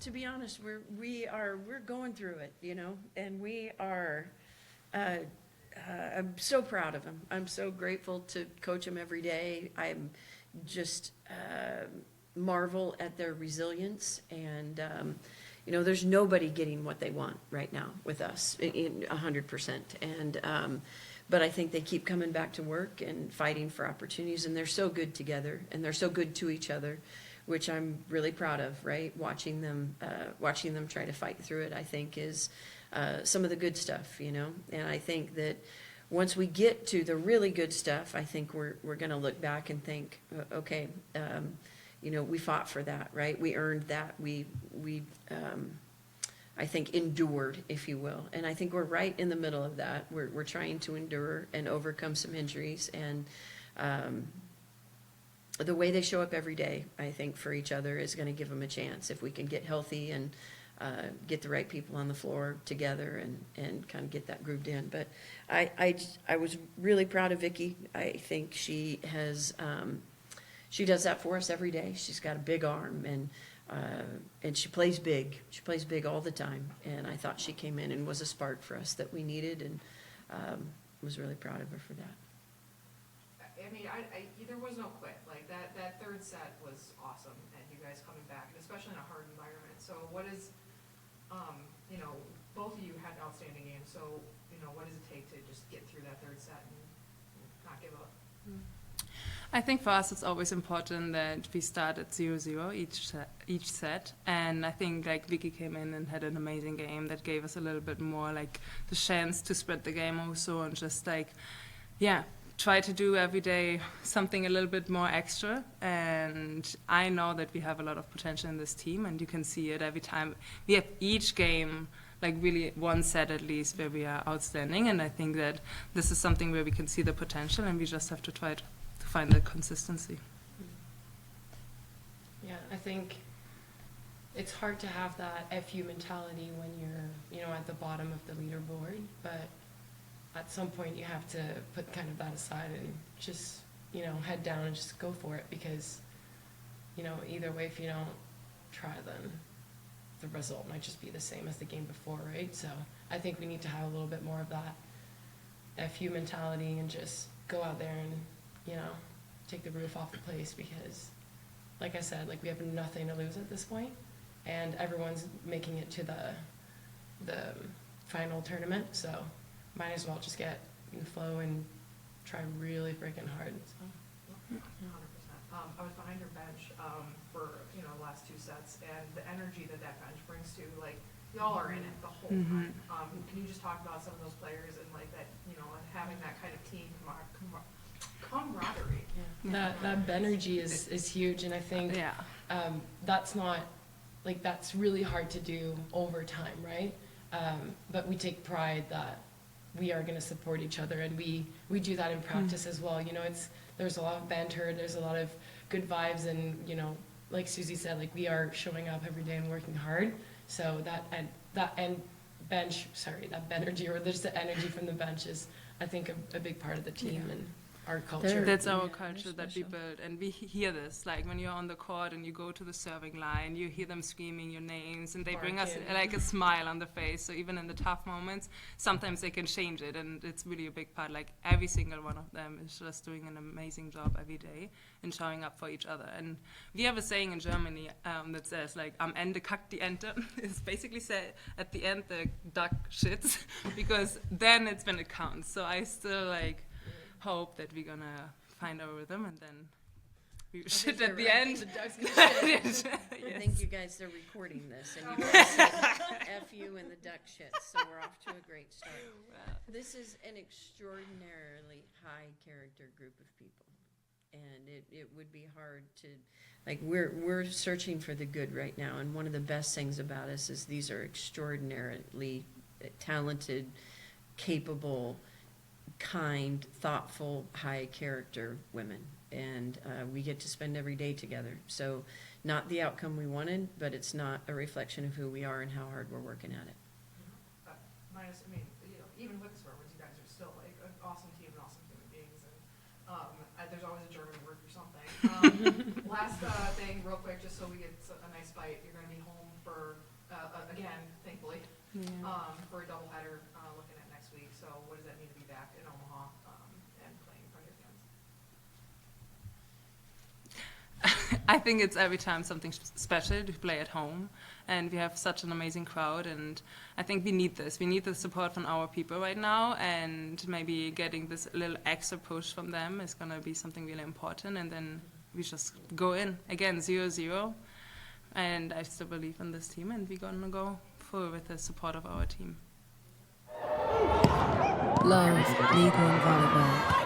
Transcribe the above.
to be honest, we're going through it, you know, and we are, I'm so proud of them. I'm so grateful to coach them every day. I'm just marvel at their resilience, and you know, there's nobody getting what they want right now with us in 100%. And but I think they keep coming back to work and fighting for opportunities, and they're so good together, and they're so good to each other, which I'm really proud of, right? Watching them try to fight through it, I think, is some of the good stuff, you know? And I think that once we get to the really good stuff, I think we're going to look back and think, okay, you know, we fought for that, right? We earned that. We I think, endured, if you will. And I think we're right in the middle of that. We're trying to endure and overcome some injuries, and the way they show up every day, I think, for each other is going to give them a chance if we can get healthy and get the right people on the floor together and kind of get that grooved in. But I was really proud of Vicky. I think she has she does that for us every day. She's got a big arm, and she plays big. She plays big all the time. And I thought she came in and was a spark for us that we needed, and was really proud of her for that. I mean, there was no quit. Like that third set was awesome, and you guys coming back, and especially in a hard environment. So what is, you know, both of you had outstanding games. So, you know, what does it take to just get through that third set and not give up? I think for us it's always important that we start at 0-0 each set, and I think like Vicky came in and had an amazing game that gave us a little bit more like the chance to spread the game also, and just like, yeah, try to do every day something a little bit more extra. And I know that we have a lot of potential in this team, and you can see it every time. We have each game like really one set at least where we are outstanding, and I think that this is something where we can see the potential, and we just have to try to find the consistency. Yeah, I think it's hard to have that FU mentality when you're, you know, at the bottom of the leaderboard, but at some point you have to put kind of that aside and just, you know, head down and just go for it, because, you know, either way, if you don't try, then the result might just be the same as the game before, right? So I think we need to have a little bit more of that FU mentality and just go out there and, you know, take the roof off the place, because, like I said, like we have nothing to lose at this point, and everyone's making it to the final tournament, so might as well just get in the flow and try really freaking hard. So. 100%. I was behind your bench for, you know, the last two sets, and the energy that bench brings to, like, y'all are in it the whole time. Can you just talk about some of those players and like that, you know, and having that kind of team camaraderie? Yeah. That energy is huge, and I think that's not, like, that's really hard to do over time, right? But we take pride that we are going to support each other, and we do that in practice as well. You know, there's a lot of banter, there's a lot of good vibes, and, you know, like Suzie said, like, we are showing up every day and working hard. So that energy, or just the energy from the bench, is, I think, a big part of the team and our culture. That's our culture that we build, and we hear this, like when you're on the court and you go to the serving line, you hear them screaming your names, and they bring us like a smile on the face. So even in the tough moments, sometimes they can change it, and it's really a big part. Like every single one of them is just doing an amazing job every day and showing up for each other. And we have a saying in Germany that says, like, am Ende kackt die Ente. It's basically said at the end the duck shits, because then it's when it counts. So I still like hope that we're gonna find our rhythm, and then we shit at the end. I think you guys are recording this, and you guys said FU and the duck shit, so we're off to a great start. This is an extraordinarily high character group of people, and it would be hard to, like, we're searching for the good right now, and one of the best things about us is these are extraordinarily talented, capable, kind, thoughtful, high character women, and we get to spend every day together. So not the outcome we wanted, but it's not a reflection of who we are and how hard we're working at it. Minus, I mean, you know, even with the swear words, you guys are still like an awesome team and awesome human beings, and there's always a German word for something. Last thing, real quick, just so we get a nice bite. You're going to be home for again, thankfully, Yeah. for a doubleheader, looking at next week. So what does that mean to be back in Omaha, and playing in front of your fans? I think it's every time something special to play at home, and we have such an amazing crowd, and I think we need this. We need the support from our people right now, and maybe getting this little extra push from them is going to be something really important, and then we just go in again 0-0, and I still believe in this team, and we're going to go full with the support of our team. Love League One Volleyball.